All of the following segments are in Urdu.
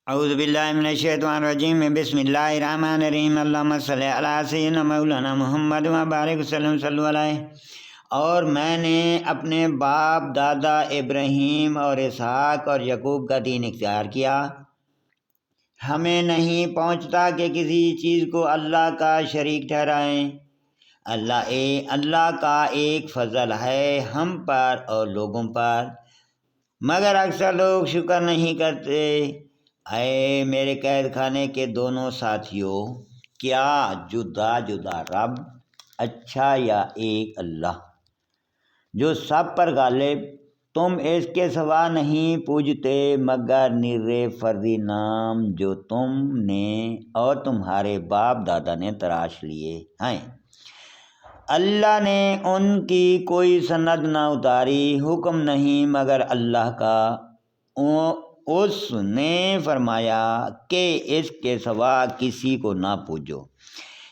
اعوذ باللہ من الشیطان الرجیم بسم اللہ الرحمن الرحیم اللہم صلی علی سیدنا مولانا محمد و بارک وسلم صلی علیہ۔ اور میں نے اپنے باپ دادا ابراہیم اور اسحاق اور یعقوب کا دین اختیار کیا۔ ہمیں نہیں پہنچتا کہ کسی چیز کو اللہ کا شریک ٹھہرائیں۔ اللہ کا ایک فضل ہے ہم پر اور لوگوں پر، مگر اکثر لوگ شکر نہیں کرتے۔ اے میرے قید خانے کے دونوں ساتھیوں، کیا جدا جدا رب اچھا یا ایک اللہ جو سب پر غالب؟ تم اس کے سوا نہیں پوجتے مگر نرے فرضی نام جو تم نے اور تمہارے باپ دادا نے تراش لیے ہیں۔ اللہ نے ان کی کوئی سند نہ اتاری، حکم نہیں مگر اللہ کا۔ اس نے فرمایا کہ اس کے سوا کسی کو نہ پوجو۔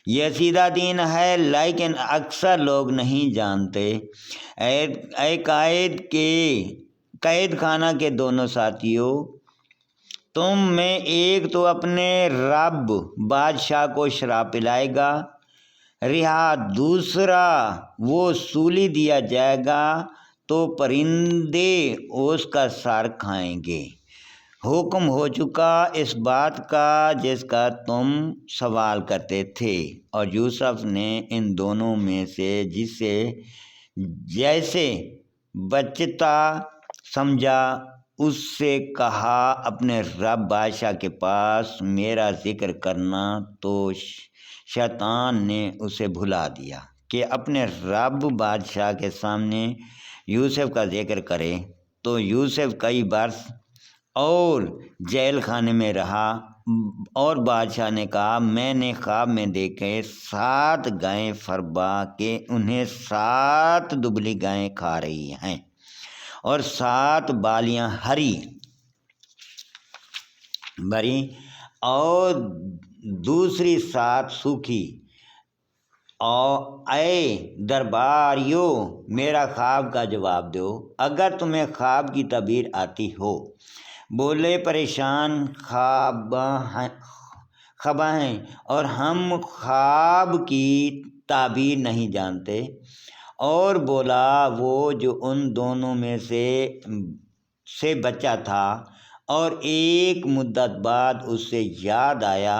یہ سیدھا دین ہے لیکن اکثر لوگ نہیں جانتے۔ اے قید خانہ کے دونوں ساتھیوں، تم میں ایک تو اپنے رب بادشاہ کو شراب پلائے گا، رہا دوسرا وہ سولی دیا جائے گا تو پرندے اس کا سر کھائیں گے۔ حکم ہو چکا اس بات کا جس کا تم سوال کرتے تھے، اور یوسف نے ان دونوں میں سے جسے جیسے بچتا سمجھا اس سے کہا اپنے رب بادشاہ کے پاس میرا ذکر کرنا، تو شیطان نے اسے بھلا دیا کہ اپنے رب بادشاہ کے سامنے یوسف کا ذکر کرے۔ تو یوسف کئی برس اور جیل خانے میں رہا، اور بادشاہ نے کہا میں نے خواب میں دیکھے 7 گائیں فربا کہ انہیں 7 دبلی گائیں کھا رہی ہیں، اور 7 بالیاں ہری بھری اور دوسری 7 سوکھی۔ اے درباریوں، میرا خواب کا جواب دو اگر تمہیں خواب کی تعبیر آتی ہو۔ بولے پریشان خبا ہیں اور ہم خواب کی تعبیر نہیں جانتے۔ اور بولا وہ جو ان دونوں میں سے بچہ تھا، اور ایک مدت بعد اس سے یاد آیا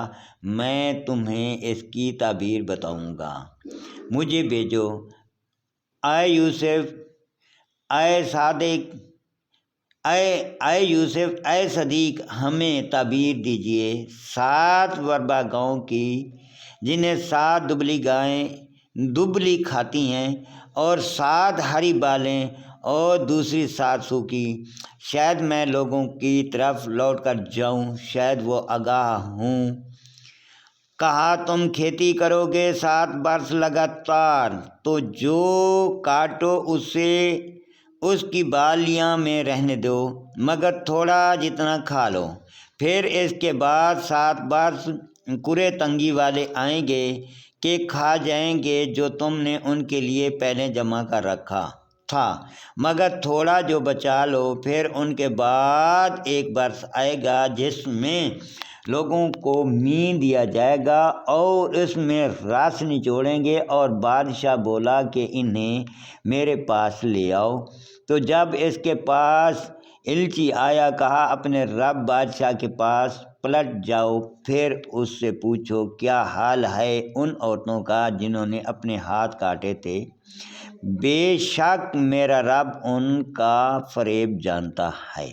میں تمہیں اس کی تعبیر بتاؤں گا، مجھے بھیجو۔ اے یوسف اے صدیق، ہمیں تعبیر دیجئے 7 وربا گاؤں کی جنہیں 7 دبلی کھاتی ہیں، اور 7 ہری بالیں اور دوسری 7 سوکھی۔ شاید میں لوگوں کی طرف لوٹ کر جاؤں، شاید وہ آگاہ ہوں۔ کہا تم کھیتی کرو گے 7 برس لگاتار، تو جو کاٹو اسے اس کی بالیاں میں رہنے دو، مگر تھوڑا جتنا کھا لو۔ پھر اس کے بعد 7 برس کرے تنگی والے آئیں گے کہ کھا جائیں گے جو تم نے ان کے لیے پہلے جمع کر رکھا تھا، مگر تھوڑا جو بچا لو۔ پھر ان کے بعد 1 برس آئے گا جس میں لوگوں کو مین دیا جائے گا اور اس میں رس نچوڑیں گے۔ اور بادشاہ بولا کہ انہیں میرے پاس لے آؤ۔ تو جب اس کے پاس الچی آیا، کہا اپنے رب بادشاہ کے پاس پلٹ جاؤ، پھر اس سے پوچھو کیا حال ہے ان عورتوں کا جنہوں نے اپنے ہاتھ کاٹے تھے، بے شک میرا رب ان کا فریب جانتا ہے۔